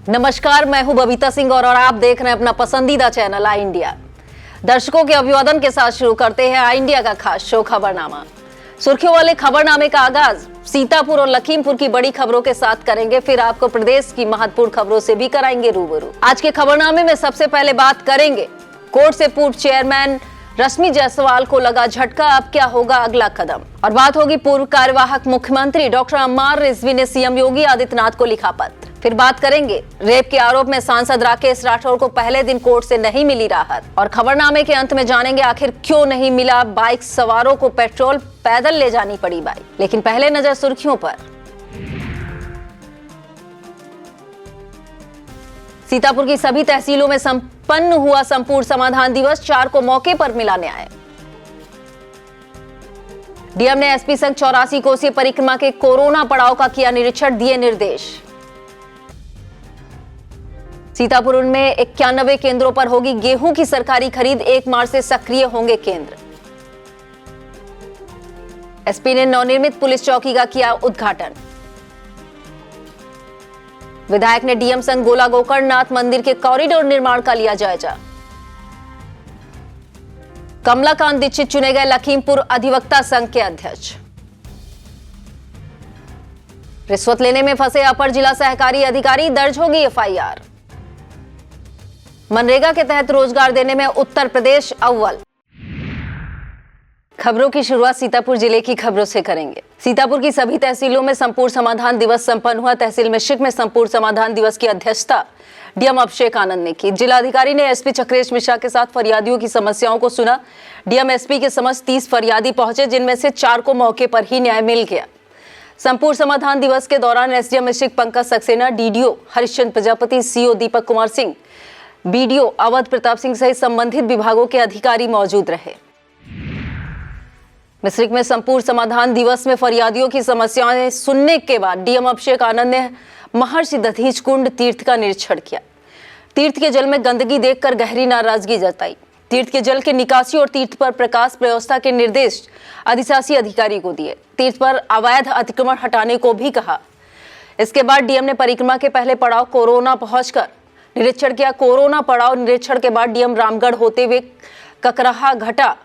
नमस्कार, मैं हूं बबीता सिंह और आप देख रहे हैं अपना पसंदीदा चैनल आई इंडिया। दर्शकों के अभिवादन के साथ शुरू करते हैं आई इंडिया का खास शो खबरनामा। सुर्खियों वाले खबरनामे का आगाज सीतापुर और लखीमपुर की बड़ी खबरों के साथ करेंगे, फिर आपको प्रदेश की महत्वपूर्ण खबरों से भी कराएंगे रूबरू। आज के खबरनामे में सबसे पहले बात करेंगे कोर्ट से पूर्व चेयरमैन रश्मि जायसवाल को लगा झटका, अब क्या होगा अगला कदम। और बात होगी पूर्व कार्यवाहक मुख्यमंत्री डॉक्टर अम्मार रिजवी ने सीएम योगी आदित्यनाथ को लिखा पत्र। फिर बात करेंगे रेप के आरोप में सांसद राकेश राठौर को पहले दिन कोर्ट से नहीं मिली राहत। और खबरनामे के अंत में जानेंगे आखिर क्यों नहीं मिला बाइक सवारों को पेट्रोल, पैदल ले जानी पड़ी बाइक। लेकिन पहले नजर सुर्खियों पर। सीतापुर की सभी तहसीलों में संपन्न हुआ संपूर्ण समाधान दिवस, 4 को मौके पर मिला न्याय। डीएम ने एसपी संघ 84 कोसीय परिक्रमा के कोरोना पड़ाव का किया निरीक्षण, दिए निर्देश। सीतापुर में 91 केंद्रों पर होगी गेहूं की सरकारी खरीद, 1 मार्च से सक्रिय होंगे केंद्र। एसपी ने नवनिर्मित पुलिस चौकी का किया उद्घाटन। विधायक ने डीएम संघ गोला गोकर्णनाथ मंदिर के कॉरिडोर निर्माण का लिया जायजा। कमलाकांत दीक्षित चुने गए लखीमपुर अधिवक्ता संघ के अध्यक्ष। रिश्वत लेने में फंसे अपर जिला सहकारी अधिकारी, दर्ज होगी एफआईआर। मनरेगा के तहत रोजगार देने में उत्तर प्रदेश अव्वल। खबरों की शुरुआत सीतापुर जिले की खबरों से करेंगे। सीतापुर की सभी तहसीलों में संपूर्ण समाधान दिवस संपन्न हुआ। तहसील मिश्रिक में संपूर्ण समाधान दिवस की अध्यक्षता डीएम अभिषेक आनंद ने की। जिलाधिकारी ने एसपी चक्रेश मिश्रा के साथ फरियादियों की समस्याओं को सुना। डीएम एसपी के समक्ष 30 फरियादी पहुंचे, जिनमें से 4 को मौके पर ही न्याय मिल गया। संपूर्ण समाधान दिवस के दौरान SDM Mishrik Pankaj Saxena, DDO Harishchandra Prajapati, CO Deepak Kumar Singh, BDO Awadh Pratap Singh सहित संबंधित विभागों के अधिकारी मौजूद रहे। मिश्रिक में संपूर्ण समाधान दिवस में फरियादियों की समस्याएं सुनने के बाद डीएम अभिषेक आनंद ने महर्षि दधीच कुंड तीर्थ का निरीक्षण किया। तीर्थ के जल में गंदगी देखकर गहरी नाराजगी जताई। तीर्थ के जल के निकासी और तीर्थ पर प्रकाश व्यवस्था के निर्देश अधिशासी अधिकारी को दिए। तीर्थ पर अवैध अतिक्रमण हटाने को भी कहा। इसके बाद डीएम ने परिक्रमा के पहले पड़ाव कोरोना पहुंचकर निरीक्षण किया। कोरोना पड़ाव निरीक्षण के बाद डीएम रामगढ़ होते हुए ककराहा घाटा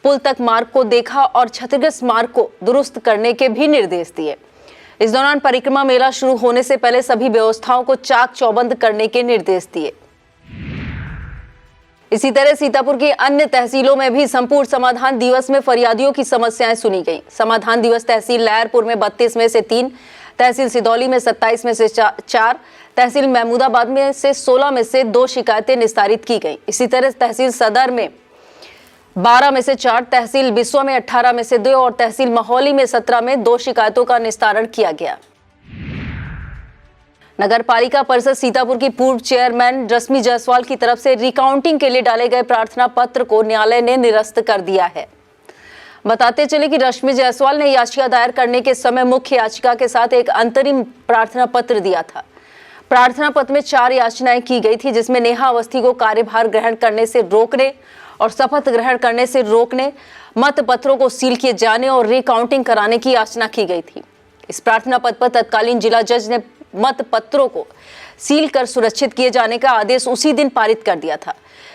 पुल तक मार्ग को देखा और क्षतिग्रस्त मार्ग को दुरुस्त करने के भी निर्देश दिए। इस दौरान परिक्रमा मेला शुरू होने से पहले सभी व्यवस्थाओं को चाक चौबंद करने के निर्देश दिए। इसी तरह सीतापुर की अन्य तहसीलों में भी संपूर्ण समाधान दिवस में फरियादियों की समस्याएं सुनी गईं। समाधान दिवस तहसील लहरपुर में 32 में से 3, तहसील सिदौली में 27 में से 4, तहसील महमूदाबाद में से 16 में से 2 शिकायतें निस्तारित की गई। इसी तरह तहसील सदर में 12 में से 4, तहसील बिस्वा में 18 में से 2 और तहसील महौली में 17 में 2 शिकायतों का निस्तारण किया गया। नगर पालिका परिषद सीतापुर की पूर्व चेयरमैन रश्मि जायसवाल की तरफ से रिकाउंटिंग के लिए डाले गए प्रार्थना पत्र को न्यायालय ने निरस्त कर दिया है। बताते चले कि रश्मि जायसवाल ने याचिका दायर करने के समय मुख्य याचिका के साथ एक अंतरिम प्रार्थना पत्र दिया था। प्रार्थना पत्र में 4 याचनाएं की गई थी, जिसमें नेहा अवस्थी को कार्यभार ग्रहण करने से रोकने और शपथ ग्रहण करने से रोकने, मत पत्रों को सील किए जाने और रिकाउंटिंग कराने की याचना की गई थी। इस प्रार्थना पत्र पर तत्कालीन जिला जज ने मत पत्रों को सील कर सुरक्षित किए जाने का आदेश उसी दिन पारित कर दिया था।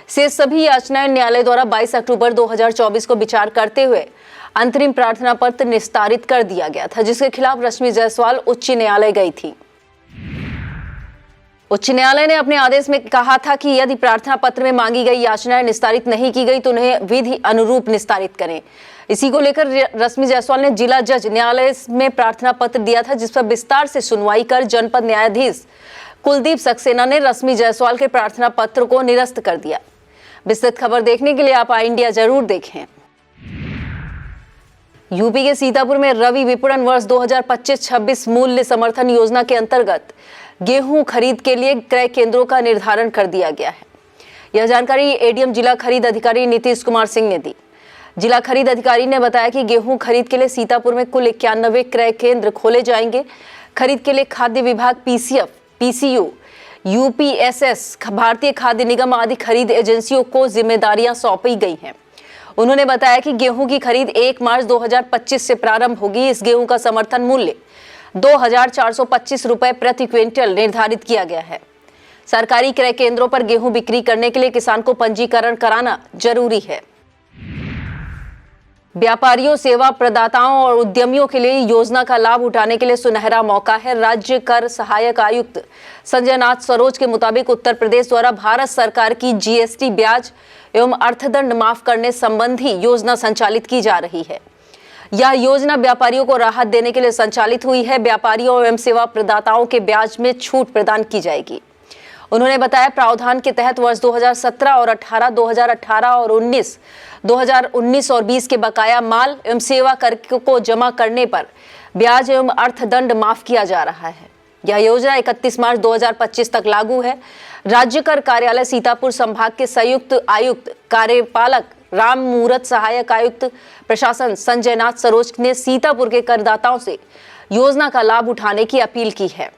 शेष सभी याचनाएं न्यायालय द्वारा 22 अक्टूबर 2024 को विचार करते हुए अंतरिम प्रार्थना पत्र निस्तारित कर दिया गया था, जिसके खिलाफ रश्मि जायसवाल उच्च न्यायालय गई थी। उच्च न्यायालय ने अपने आदेश में कहा था कि यदि प्रार्थना पत्र में मांगी गई याचनाएं निस्तारित नहीं की गई तो उन्हें विधि अनुरूप निस्तारित करें। इसी को लेकर रश्मि जायसवाल ने जिला जज न्यायालय में प्रार्थना पत्र दिया था, जिस पर विस्तार से सुनवाई कर जनपद न्यायाधीश कुलदीप सक्सेना ने रश्मि जायसवाल के प्रार्थना पत्र को निरस्त कर दिया। विस्तृत खबर देखने के लिए आप आई इंडिया जरूर देखें। यूपी के सीतापुर में रबी विपणन वर्ष 2025-26 मूल्य समर्थन योजना के अंतर्गत गेहूं खरीद के लिए क्रय केंद्रों का निर्धारण कर दिया गया है। यह जानकारी एडीएम जिला खरीद अधिकारी नीतीश कुमार सिंह ने दी। जिला खरीद अधिकारी ने बताया कि गेहूं खरीद के लिए सीतापुर में कुल 91 क्रय केंद्र खोले जाएंगे। खरीद के लिए खाद्य विभाग, पीसीएफ, पीसीयू, यूपीएसएस, भारतीय खाद्य निगम आदि खरीद एजेंसियों को जिम्मेदारियां सौंपी गई हैं। उन्होंने बताया कि गेहूं की खरीद 1 मार्च 2025 से प्रारंभ होगी। इस गेहूं का समर्थन मूल्य 2,425 रुपए प्रति क्विंटल निर्धारित किया गया है। सरकारी क्रय केंद्रों पर गेहूं बिक्री करने के लिए किसान को पंजीकरण कराना जरूरी है। व्यापारियों, सेवा प्रदाताओं और उद्यमियों के लिए योजना का लाभ उठाने के लिए सुनहरा मौका है। राज्य कर सहायक आयुक्त संजय नाथ सरोज के मुताबिक उत्तर प्रदेश द्वारा भारत सरकार की जीएसटी ब्याज एवं अर्थदंड माफ करने संबंधी योजना संचालित की जा रही है। यह योजना व्यापारियों को राहत देने के लिए संचालित हुई है। व्यापारियों एवं सेवा प्रदाताओं के ब्याज में छूट प्रदान की जाएगी। उन्होंने बताया, प्रावधान के तहत वर्ष 2017 और 18, 2018 और 2019 और 20 के बकाया माल एवं सेवा कर को जमा करने पर ब्याज एवं अर्थदंड माफ किया जा रहा है। यह योजना 31 मार्च 2025 तक लागू है। राज्य कर कार्यालय सीतापुर संभाग के संयुक्त आयुक्त कार्यपालक राम मूरत, सहायक आयुक्त प्रशासन संजय नाथ सरोज ने सीतापुर के करदाताओं से योजना का लाभ उठाने की अपील की है।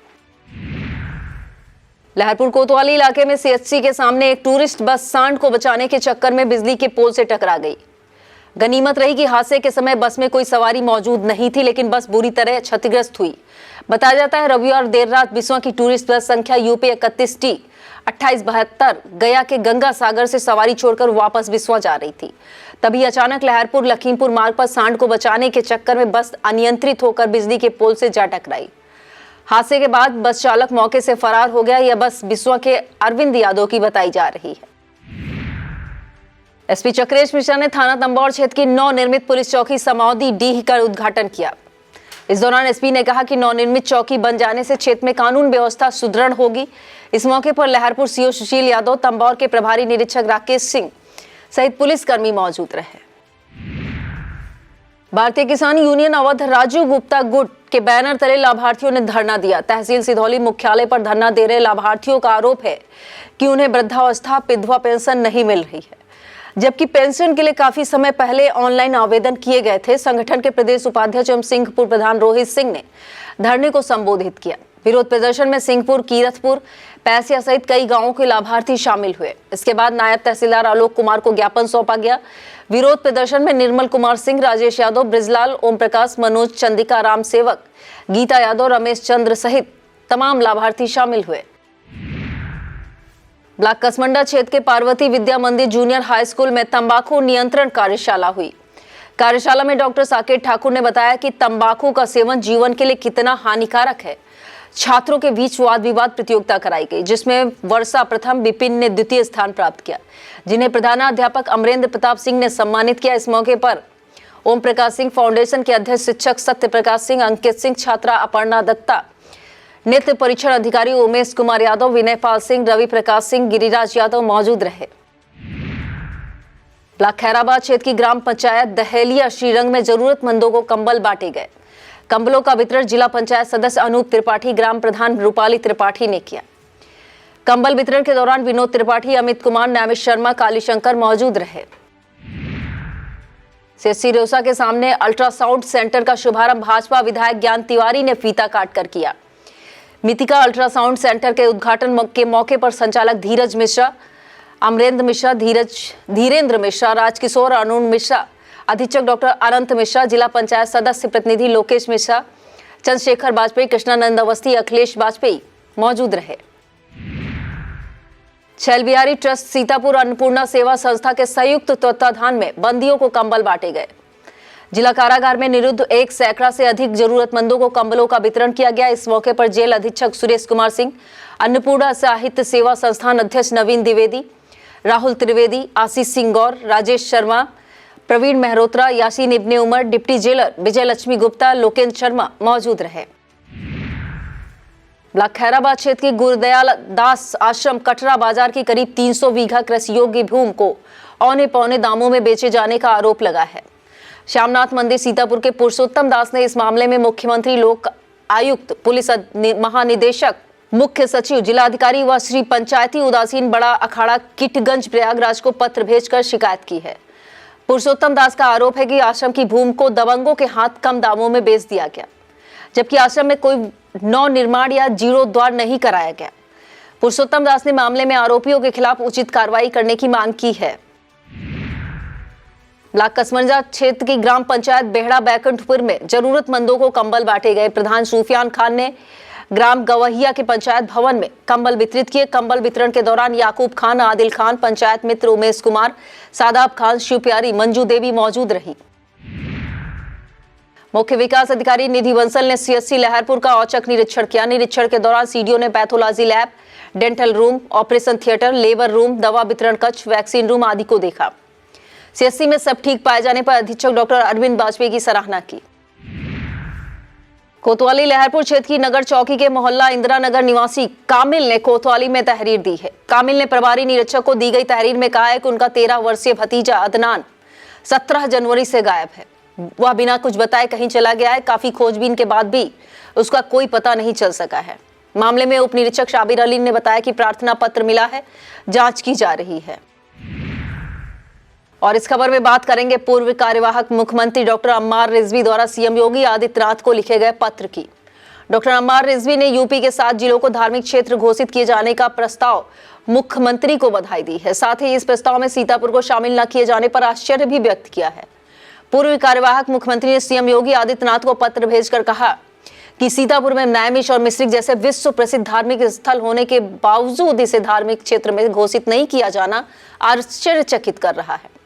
लहरपुर कोतवाली इलाके में सीएचसी के सामने एक टूरिस्ट बस सांड को बचाने के चक्कर में बिजली के पोल से टकरा गई। गनीमत रही कि हादसे के समय बस में कोई सवारी मौजूद नहीं थी, लेकिन बस बुरी तरह क्षतिग्रस्त हुई। बताया जाता है, रविवार देर रात बिस्वा की टूरिस्ट बस संख्या यूपी 31T 2872 गया के गंगा सागर से सवारी छोड़कर वापस बिस्वा जा रही थी। तभी अचानक लहरपुर लखीमपुर मार्ग पर सांड को बचाने के चक्कर में बस अनियंत्रित होकर बिजली के पोल से जा टकराई। हादसे के बाद बस चालक मौके से फरार हो गया। यह बस बिस्वा के अरविंद यादव की बताई जा रही है। एसपी चक्रेश मिश्रा ने थाना तंबौर क्षेत्र की नवनिर्मित पुलिस चौकी समौदी डीह का उद्घाटन किया। इस दौरान एसपी ने कहा कि नवनिर्मित चौकी बन जाने से क्षेत्र में कानून व्यवस्था सुदृढ़ होगी। इस मौके पर लहरपुर सीओ सुशील यादव, तंबौर के प्रभारी निरीक्षक राकेश सिंह सहित पुलिसकर्मी मौजूद रहे। भारतीय किसान यूनियन अवध राजू गुप्ता गुट के बैनर तले लाभार्थियों ने धरना दिया। तहसील सिधौली मुख्यालय पर धरना दे रहे लाभार्थियों का आरोप है कि उन्हें वृद्धावस्था विधवा पेंशन नहीं मिल रही है, जबकि पेंशन के लिए काफी समय पहले ऑनलाइन आवेदन किए गए थे। संगठन के प्रदेश उपाध्यक्ष एवं सिंहपुर प्रधान रोहित सिंह ने धरने को संबोधित किया। विरोध प्रदर्शन में सिंहपुर, कीरतपुर, पैसिया सहित कई गांवों के लाभार्थी शामिल हुए। इसके बाद नायब तहसीलदार आलोक कुमार को ज्ञापन सौंपा गया। विरोध प्रदर्शन में निर्मल कुमार सिंह, राजेश यादव, ब्रिजलाल, ओम प्रकाश, मनोज, चंदिका राम सेवक, गीता यादव, रमेश चंद्र सहित तमाम लाभार्थी शामिल हुए। ब्लॉक कसमंडा क्षेत्र के पार्वती विद्या मंदिर जूनियर हाई स्कूल में तंबाकू नियंत्रण कार्यशाला हुई। कार्यशाला में डॉक्टर साकेत ठाकुर ने बताया कि तंबाकू का सेवन जीवन के लिए कितना हानिकारक है। छात्रों के बीच वाद विवाद प्रतियोगिता कराई गई, जिसमें वर्षा प्रथम, विपिन ने द्वितीय स्थान प्राप्त किया, जिन्हें प्रधानाध्यापक अमरेंद्र प्रताप सिंह ने सम्मानित किया। इस मौके पर ओम प्रकाश सिंह फाउंडेशन के अध्यक्ष शिक्षक सत्य प्रकाश सिंह, अंकित सिंह, छात्रा अपर्णा दत्ता, नित्य परीक्षण अधिकारी उमेश कुमार यादव, विनय पाल सिंह, रवि प्रकाश सिंह, गिरिराज यादव मौजूद रहे। ब्लॉक खैराबाद क्षेत्र की ग्राम पंचायत दहेलिया श्रीरंग में जरूरतमंदों को कंबल बांटे गए। कंबलों का वितरण जिला पंचायत सदस्य अनूप त्रिपाठी, ग्राम प्रधान रूपाली त्रिपाठी ने किया। कंबल वितरण के दौरान विनोद त्रिपाठी, अमित कुमार, नैमिष शर्मा, कालीशंकर मौजूद रहे। सीएचसी रोसा के सामने अल्ट्रासाउंड सेंटर का शुभारंभ भाजपा विधायक ज्ञान तिवारी ने फीता काटकर किया। मितिका अल्ट्रासाउंड सेंटर के उद्घाटन के मौके पर संचालक धीरज मिश्रा, अमरेंद्र मिश्रा, धीरेन्द्र मिश्रा, राजकिशोर, अरुण मिश्रा, अधीक्षक डॉक्टर अनंत मिश्रा, जिला पंचायत सदस्य प्रतिनिधि लोकेश मिश्रा, चंद्रशेखर वाजपेयी, कृष्णानंद अवस्थी, अखिलेश वाजपेयी मौजूद रहे। छैल बिहारी ट्रस्ट सीतापुर अन्नपूर्णा सेवा संस्था के संयुक्त तत्वाधान में बंदियों को कंबल बांटे गए। जिला कारागार में निरुद्ध 1 सैकड़ा से अधिक जरूरतमंदों को कंबलों का वितरण किया गया। इस मौके पर जेल अधीक्षक सुरेश कुमार सिंह, अन्नपूर्णा साहित्य सेवा संस्थान अध्यक्ष नवीन द्विवेदी, राहुल त्रिवेदी, आशीष सिंह गौर, राजेश शर्मा, प्रवीण मेहरोत्रा, यासीन इब्ने उमर, डिप्टी जेलर विजय लक्ष्मी गुप्ता, लोकेंद्र शर्मा मौजूद रहे। ब्लॉक खैराबाद क्षेत्र की गुरुदयाल दास आश्रम कटरा बाजार की करीब 300 बीघा कृषि योग्य भूमि को औने पौने दामों में बेचे जाने का आरोप लगा है। श्यामनाथ मंदिर सीतापुर के पुरुषोत्तम दास ने इस मामले में मुख्यमंत्री, लोक आयुक्त, पुलिस महानिदेशक, मुख्य सचिव, जिलाधिकारी व श्री पंचायती उदासीन बड़ा अखाड़ा किटगंज प्रयागराज को पत्र भेजकर शिकायत की है। पुरुषोत्तम दास का आरोप है कि आश्रम की भूमि को दबंगों के हाथ कम दामों में बेच दिया गया, जबकि आश्रम में कोई नव निर्माण या जीर्णोद्धार नहीं कराया गया। पुरुषोत्तम दास ने मामले में आरोपियों के खिलाफ उचित कार्रवाई करने की मांग की है। ब्लॉक कसमंजा क्षेत्र की ग्राम पंचायत बेहड़ा बैकुंठपुर में जरूरतमंदों को कंबल बांटे गए। प्रधान सूफियान खान ने ग्राम गवहिया के पंचायत भवन में कंबल वितरित किए। कंबल वितरण के दौरान याकूब खान, आदिल खान, पंचायत मित्र उमेश कुमार, सादाब खान, शिवप्यारी, मंजू देवी मौजूद रही। मुख्य विकास अधिकारी निधि बंसल ने सीएससी लहरपुर का औचक निरीक्षण किया। निरीक्षण के दौरान सीडीओ ने pathology lab, dental room, operation theatre, labour room, दवा वितरण कक्ष, वैक्सीन रूम आदि को देखा। सीएससी में सब ठीक पाए जाने पर अधीक्षक डॉक्टर अरविंद वाजपेयी की सराहना की। कोतवाली लहरपुर क्षेत्र की नगर चौकी के मोहल्ला इंदिरा नगर निवासी कामिल ने कोतवाली में तहरीर दी है। कामिल ने प्रभारी निरीक्षक को दी गई तहरीर में कहा है कि उनका 13 वर्षीय भतीजा अदनान 17 जनवरी से गायब है। वह बिना कुछ बताए कहीं चला गया है। काफी खोजबीन के बाद भी उसका कोई पता नहीं चल सका है। मामले में उप निरीक्षक शाबिर अली ने बताया कि प्रार्थना पत्र मिला है, जांच की जा रही है। और इस खबर में बात करेंगे पूर्व कार्यवाहक मुख्यमंत्री डॉक्टर अम्मार रिजवी द्वारा सीएम योगी आदित्यनाथ को लिखे गए पत्र की। डॉक्टर अम्मार रिजवी ने यूपी के 7 जिलों को धार्मिक क्षेत्र घोषित किए जाने का प्रस्ताव मुख्यमंत्री को बधाई दी है। साथ ही इस प्रस्ताव में सीतापुर को शामिल न किए जाने पर आश्चर्य भी व्यक्त किया है। पूर्व कार्यवाहक मुख्यमंत्री ने सीएम योगी आदित्यनाथ को पत्र भेजकर कहा कि सीतापुर में न्यायमीश और मिश्रिक जैसे विश्व प्रसिद्ध धार्मिक स्थल होने के बावजूद इसे धार्मिक क्षेत्र में घोषित नहीं किया जाना आश्चर्यचकित कर रहा है।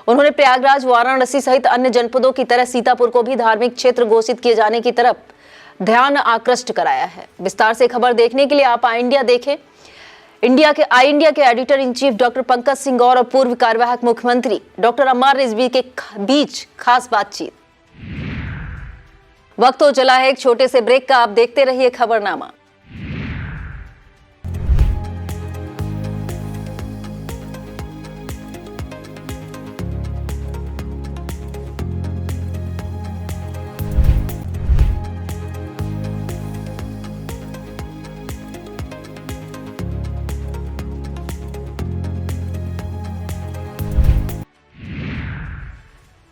उन्होंने प्रयागराज, वाराणसी सहित अन्य जनपदों की तरह सीतापुर को भी धार्मिक क्षेत्र घोषित किए जाने की तरफ ध्यान आकृष्ट कराया है। विस्तार से खबर देखने के लिए आप आई इंडिया देखें। आई इंडिया के editor in chief doctor Pankaj Singh Gaur और पूर्व कार्यवाहक मुख्यमंत्री डॉक्टर अम्मार रिजवी के बीच खास बातचीत। वक्त हो चला है एक छोटे से ब्रेक का। आप देखते रहिए खबरनामा।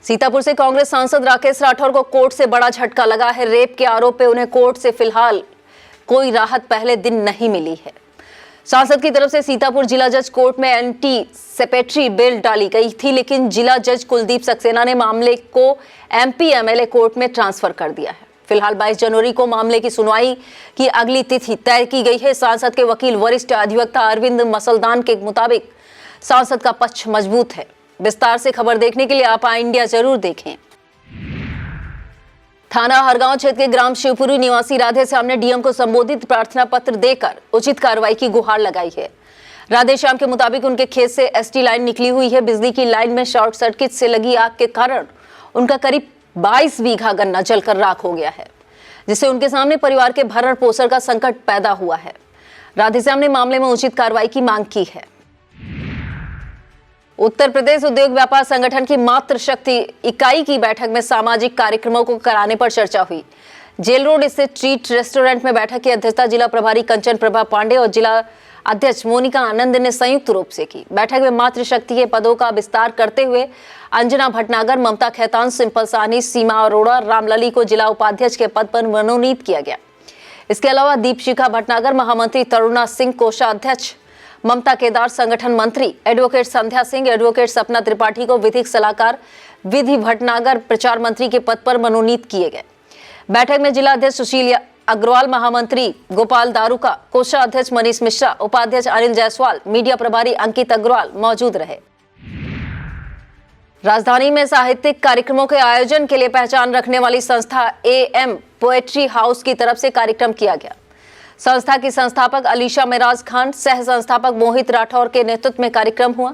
सीतापुर से कांग्रेस सांसद राकेश राठौर को कोर्ट से बड़ा झटका लगा है। रेप के आरोप पे उन्हें कोर्ट से फिलहाल कोई राहत पहले दिन नहीं मिली है। सांसद की तरफ से सीतापुर जिला जज कोर्ट में एंटी सेपेटरी बेल डाली गई थी, लेकिन जिला जज कुलदीप सक्सेना ने मामले को एमपी एमएलए कोर्ट में ट्रांसफर कर दिया है। फिलहाल 22 जनवरी को मामले की सुनवाई की अगली तिथि तय की गई है। सांसद के वकील वरिष्ठ अधिवक्ता अरविंद मसलदान के मुताबिक सांसद का पक्ष मजबूत है। विस्तार से खबर देखने के लिए आप आई इंडिया जरूर देखें। थाना हरगांव क्षेत्र के ग्राम शिवपुरी निवासी राधेश्याम ने डीएम को संबोधित प्रार्थना पत्र देकर उचित कार्रवाई की गुहार लगाई है। राधेश्याम के मुताबिक उनके खेत से एसटी लाइन निकली हुई है। बिजली की लाइन में शॉर्ट सर्किट से लगी आग के कारण उनका करीब 22 बीघा गन्ना जलकर राख हो गया है, जिससे उनके सामने परिवार के भरण पोषण का संकट पैदा हुआ है। राधेश्याम ने मामले में उचित कार्रवाई की मांग की है। उत्तर प्रदेश उद्योग व्यापार संगठन की मातृशक्ति इकाई की बैठक में सामाजिक कार्यक्रमों को कराने पर चर्चा हुई। जेल रोड स्थित ट्रीट रेस्टोरेंट में बैठक की अध्यक्षता जिला प्रभारी कंचन प्रभा पांडे और जिला अध्यक्ष मोनिका आनंद ने संयुक्त रूप से की। बैठक में मातृशक्ति के पदों का विस्तार करते हुए अंजना भटनागर, ममता खेतान, सिंपल साहनी, सीमा अरोड़ा, रामलली को जिला उपाध्यक्ष के पद पर मनोनीत किया गया। इसके अलावा दीपशिखा भटनागर, महामंत्री तरुणा सिंह, कोषाध्यक्ष ममता केदार, संगठन मंत्री एडवोकेट संध्या सिंह, एडवोकेट सपना त्रिपाठी को विधिक सलाहकार विधि भटनागर प्रचार मंत्री के पद पर मनोनीत किए गए। बैठक में जिला अध्यक्ष सुशील अग्रवाल, महामंत्री गोपाल दारुका, कोषाध्यक्ष मनीष मिश्रा, उपाध्यक्ष अनिल जायसवाल, मीडिया प्रभारी अंकित अग्रवाल मौजूद रहे। राजधानी में साहित्यिक कार्यक्रमों के आयोजन के लिए पहचान रखने वाली संस्था एएम पोएट्री हाउस की तरफ से कार्यक्रम किया गया। संस्था की संस्थापक अलीशा मेराज खान, सह संस्थापक मोहित राठौर के नेतृत्व में कार्यक्रम हुआ।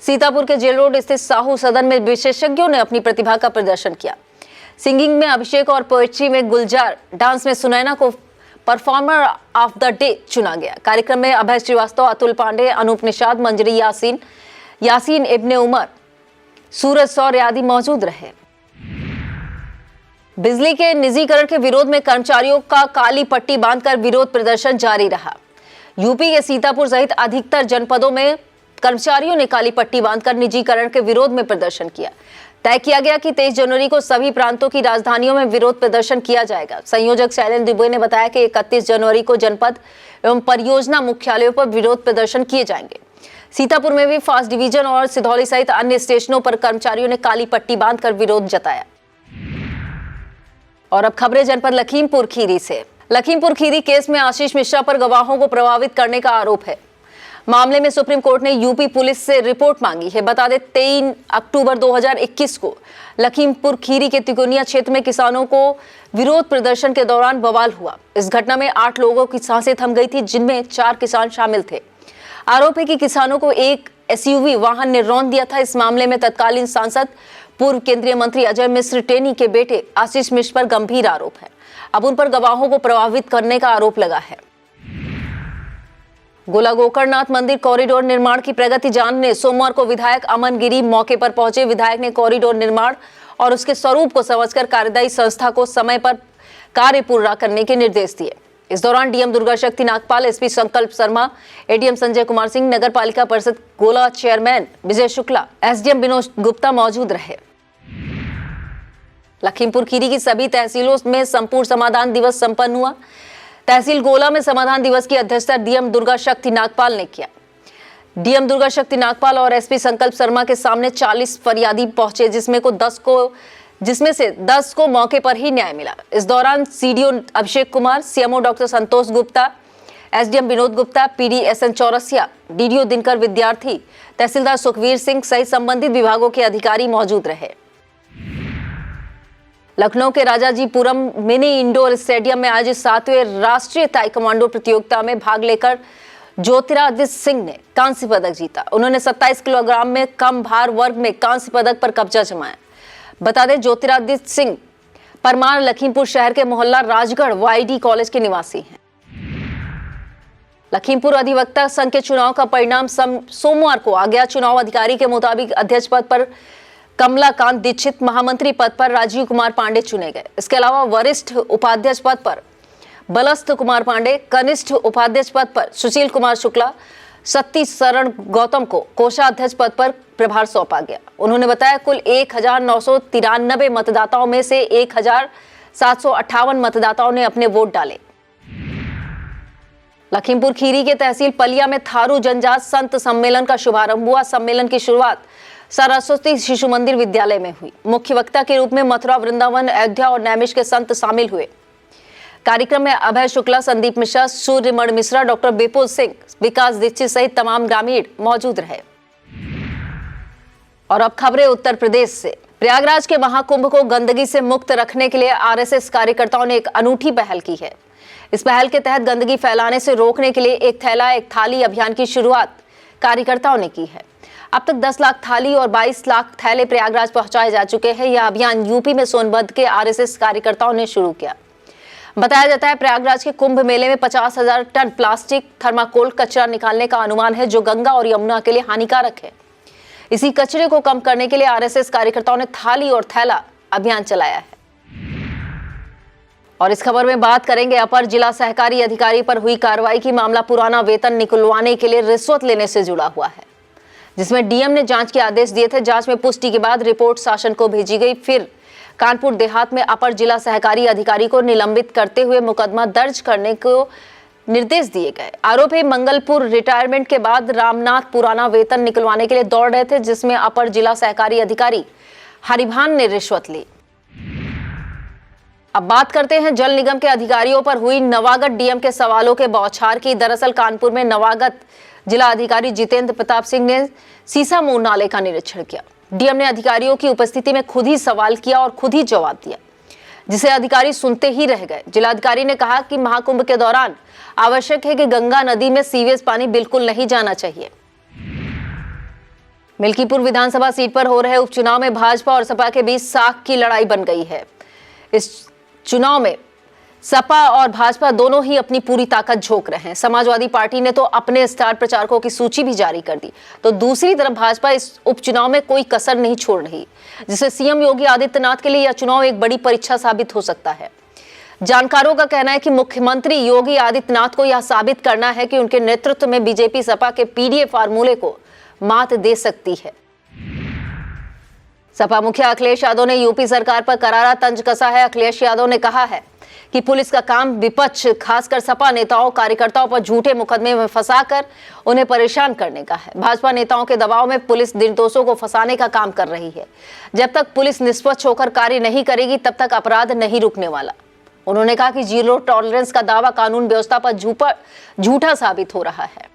सीतापुर के जेल रोड स्थित साहू सदन में विशेषज्ञों ने अपनी प्रतिभा का प्रदर्शन किया। सिंगिंग में अभिषेक और पोएट्री में गुलजार, डांस में सुनैना को परफॉर्मर ऑफ द डे चुना गया। कार्यक्रम में अभय श्रीवास्तव, अतुल पांडे, अनूप निषाद, मंजरी यासीन इब्ने उमर, सूरज सौर आदि मौजूद रहे। बिजली के निजीकरण के विरोध में कर्मचारियों का काली पट्टी बांधकर विरोध प्रदर्शन जारी रहा। यूपी के सीतापुर सहित अधिकतर जनपदों में कर्मचारियों ने काली पट्टी बांधकर निजीकरण के विरोध में प्रदर्शन किया। तय किया गया कि 23 जनवरी को सभी प्रांतों की राजधानियों में विरोध प्रदर्शन किया जाएगा। संयोजक शैलेंद्र दुबे ने बताया कि 31 जनवरी को जनपद एवं परियोजना मुख्यालयों पर विरोध प्रदर्शन किए जाएंगे। सीतापुर में भी फास्ट डिवीजन और सिधौली सहित अन्य स्टेशनों पर कर्मचारियों ने काली पट्टी बांधकर विरोध जताया। और अब खबरें जनपद लखीमपुर खीरी से। लखीमपुर खीरी केस में आशीष मिश्रा पर गवाहों को प्रभावित करने का आरोप है। मामले में सुप्रीम कोर्ट ने यूपी पुलिस से रिपोर्ट मांगी है। बता दें 3 अक्टूबर 2021 को लखीमपुर खीरी के तिकोनिया क्षेत्र में किसानों को विरोध प्रदर्शन के दौरान बवाल हुआ। इस घटना में 8 लोगों की सांसें थम गई थी, जिनमें 4 किसान शामिल थे। आरोप है कि किसानों को एक एसयूवी वाहन ने रौंद दिया था। इस मामले में तत्कालीन सांसद पूर्व केंद्रीय मंत्री अजय मिश्र टेनी के बेटे आशीष मिश्र पर गंभीर आरोप है। अब उन पर गवाहों को प्रभावित करने का आरोप लगा है। गोला गोकर्णनाथ मंदिर कॉरिडोर निर्माण की प्रगति जानने सोमवार को विधायक अमन गिरी मौके पर पहुंचे। विधायक ने कॉरिडोर निर्माण और उसके स्वरूप को समझकर कार्यदायी संस्था को समय पर कार्य पूरा करने के निर्देश दिए। इस दौरान डीएम दुर्गा शक्ति नागपाल, एसपी संकल्प शर्मा, एडीएम संजय कुमार सिंह, नगर पालिका परिषद गोला चेयरमैन विजय शुक्ला, एसडीएम विनोद गुप्ता मौजूद रहे। लखीमपुर खीरी की सभी तहसीलों में संपूर्ण समाधान दिवस संपन्न हुआ। तहसील गोला में समाधान दिवस की अध्यक्षता डीएम दुर्गा शक्ति नागपाल ने किया। डीएम दुर्गा शक्ति नागपाल और एसपी संकल्प शर्मा के सामने 40 फरियादी पहुंचे, जिसमें से 10 को मौके पर ही न्याय मिला। इस दौरान CDO Abhishek Kumar, CMO doctor Santosh Gupta, SDM Vinod Gupta, PD SN Chaurasia, DDO Dinkar Vidyarthi, तहसीलदार सुखवीर सिंह सहित संबंधित विभागों के अधिकारी मौजूद रहे। लखनऊ के राजाजीपुरम मिनी इंडोर स्टेडियम में आयोजित 7वें राष्ट्रीय ताइक्वांडो प्रतियोगिता में भाग लेकर ज्योतिरादित्य सिंह ने कांस्य पदक जीता। उन्होंने 27 किलोग्राम में कम भार वर्ग में कांस्य पदक पर कब्जा जमाया। बता दें ज्योतिरादित्य सिंह परमार लखीमपुर शहर के मोहल्ला राजगढ़ वाईडी कॉलेज के निवासी हैं। लखीमपुर अधिवक्ता संघ के चुनाव का परिणाम सोमवार को आ गया। चुनाव अधिकारी के मुताबिक अध्यक्ष पद पर कमलाकांत दीक्षित, महामंत्री पद पर राजीव कुमार पांडे चुने गए। इसके अलावा वरिष्ठ उपाध्यक्ष पद पर बलस्थ कुमार पांडे, कनिष्ठ उपाध्यक्ष पद पर सुशील कुमार शुक्ला, सत्ती शरण गौतम को कोषाध्यक्ष पद पर प्रभार सौंपा गया। उन्होंने बताया कुल 1993 मतदाताओं में से 1758 मतदाताओं ने अपने वोट डाले। लखीमपुर खीरी के तहसील पलिया में थारू जनजात संत सम्मेलन का शुभारंभ हुआ। सम्मेलन की शुरुआत सरस्वती शिशु मंदिर विद्यालय में हुई। मुख्य वक्ता के रूप में मथुरा, वृंदावन, अयोध्या और नैमिष के संत शामिल हुए। कार्यक्रम में अभय शुक्ला, संदीप मिश्रा, सूर्यमण मिश्रा, डॉक्टर विपुल सिंह, विकास दीक्षित सहित तमाम ग्रामीण मौजूद रहे। और अब खबरें उत्तर प्रदेश से। प्रयागराज के महाकुंभ को गंदगी से मुक्त रखने के लिए आरएसएस कार्यकर्ताओं ने एक अनूठी पहल की है। इस पहल के तहत गंदगी फैलाने से रोकने के लिए एक थैला एक थाली अभियान की शुरुआत कार्यकर्ताओं ने की है। अब तक 10 लाख थाली और 22 लाख थैले प्रयागराज पहुंचाए जा चुके हैं। यह अभियान यूपी में सोनभद्र के आरएसएस कार्यकर्ताओं ने शुरू किया। बताया जाता है प्रयागराज के कुंभ मेले में 50,000 टन प्लास्टिक, थर्माकोल कचरा निकालने का अनुमान है, जो गंगा और यमुना के लिए हानिकारक है। इसी कचरे को कम करने के लिए आरएसएस कार्यकर्ताओं ने थाली और थैला अभियान चलाया है। और इस खबर में बात करेंगे अपर जिला सहकारी अधिकारी पर हुई कार्रवाई की। मामला पुराना वेतन निकलवाने के लिए रिश्वत लेने से जुड़ा हुआ है, जिसमें डीएम ने जांच के आदेश दिए थे। जांच में पुष्टि के बाद रिपोर्ट शासन को भेजी गई। फिर कानपुर देहात में अपर जिला सहकारी अधिकारी को निलंबित करते हुए मुकदमा दर्ज करने को निर्देश दिए गए। आरोपी मंगलपुर रिटायरमेंट के बाद रामनाथ पुराना वेतन निकलवाने के लिए दौड़ रहे थे, जिसमें अपर जिला सहकारी अधिकारी हरिभान ने रिश्वत ली। अब बात करते हैं जल निगम के अधिकारियों पर हुई नवागत डीएम के सवालों के बौछार की। दरअसल कानपुर में नवागत जिला अधिकारी जितेंद्र प्रताप सिंह ने सीसा मोड़ नाले का निरीक्षण किया। डीएम ने अधिकारियों की उपस्थिति में खुद ही सवाल किया और खुद ही जवाब दिया, जिसे अधिकारी सुनते ही रह गए। जिलाधिकारी ने कहा कि महाकुंभ के दौरान आवश्यक है कि गंगा नदी में सीवेज पानी बिल्कुल नहीं जाना चाहिए। मिल्कीपुर विधानसभा सीट पर हो रहे उपचुनाव में भाजपा और सपा के बीच साख की लड़ाई बन गई है। इस चुनाव में सपा और भाजपा दोनों ही अपनी पूरी ताकत झोंक रहे हैं। समाजवादी पार्टी ने तो अपने स्टार प्रचारकों की सूची भी जारी कर दी, तो दूसरी तरफ भाजपा इस उपचुनाव में कोई कसर नहीं छोड़ रही, जिससे सीएम योगी आदित्यनाथ के लिए यह चुनाव एक बड़ी परीक्षा साबित हो सकता है। जानकारों का कहना है कि मुख्यमंत्री योगी आदित्यनाथ को यह साबित करना है कि उनके नेतृत्व में बीजेपी सपा के पीडीए फार्मूले को मात दे सकती है। सपा मुखिया अखिलेश यादव ने यूपी सरकार पर करारा तंज कसा है। अखिलेश यादव ने कहा है कि पुलिस का काम विपक्ष, खासकर सपा नेताओं कार्यकर्ताओं पर झूठे मुकदमे में फंसाकर उन्हें परेशान करने का है। भाजपा नेताओं के दबाव में पुलिस निर्दोषों को फंसाने का काम कर रही है। जब तक पुलिस निष्पक्ष होकर कार्य नहीं करेगी, तब तक अपराध नहीं रुकने वाला। उन्होंने कहा कि जीरो टॉलरेंस का दावा कानून व्यवस्था पर झूठा साबित हो रहा है।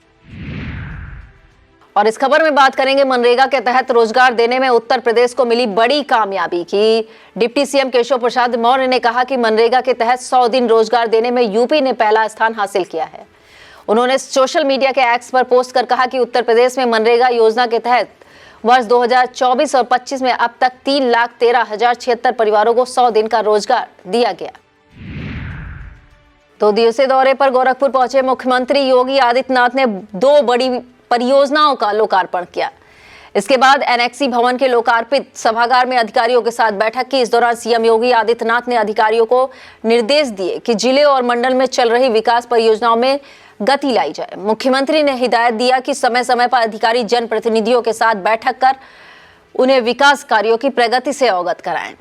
और इस खबर में बात करेंगे मनरेगा के तहत रोजगार देने में उत्तर प्रदेश को मिली बड़ी कामयाबी की। डिप्टी सीएम केशव प्रसाद मौर्य ने कहा कि मनरेगा के तहत 100 दिन रोजगार देने में यूपी ने पहला स्थान हासिल किया है। उन्होंने सोशल मीडिया के एक्स पर पोस्ट कर कहा कि उत्तर प्रदेश में मनरेगा योजना के तहत वर्ष 2024 और 25 में अब तक 3,13,076 परिवारों को 100 दिन का रोजगार दिया गया। 2 दिवसीय दौरे पर गोरखपुर पहुंचे मुख्यमंत्री योगी आदित्यनाथ ने 2 बड़ी परियोजनाओं का लोकार्पण किया। इसके बाद एनेक्सी भवन के लोकार्पित सभागार में अधिकारियों के साथ बैठक की। इस दौरान सीएम योगी आदित्यनाथ ने अधिकारियों को निर्देश दिए कि जिले और मंडल में चल रही विकास परियोजनाओं में गति लाई जाए। मुख्यमंत्री ने हिदायत दिया कि समय समय पर अधिकारी जनप्रतिनिधियों के साथ बैठक कर उन्हें विकास कार्यों की प्रगति से अवगत कराएं।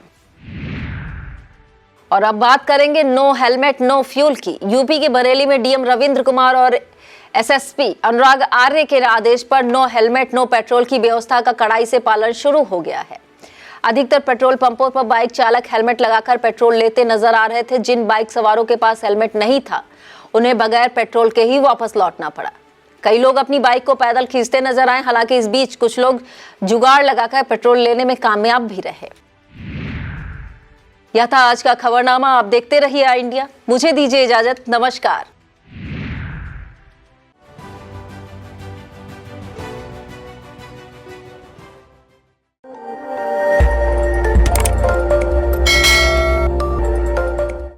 और अब बात करेंगे नो हेलमेट नो फ्यूल की। यूपी के बरेली में डीएम रविंद्र कुमार और एसएसपी अनुराग आर्य के आदेश पर नो हेलमेट नो पेट्रोल की व्यवस्था का कड़ाई से पालन शुरू हो गया है। अधिकतर पेट्रोल पंपों पर बाइक चालक हेलमेट लगाकर पेट्रोल लेते नजर आ रहे थे। जिन बाइक सवारों के पास हेलमेट नहीं था उन्हें बगैर पेट्रोल के ही वापस लौटना पड़ा। कई लोग अपनी बाइक को पैदल खींचते नजर आए। हालांकि इस बीच कुछ लोग जुगाड़ लगाकर पेट्रोल लेने में कामयाब भी रहे। यह था आज का खबरनामा। आप देखते रहिए आई इंडिया। मुझे दीजिए इजाजत। नमस्कार।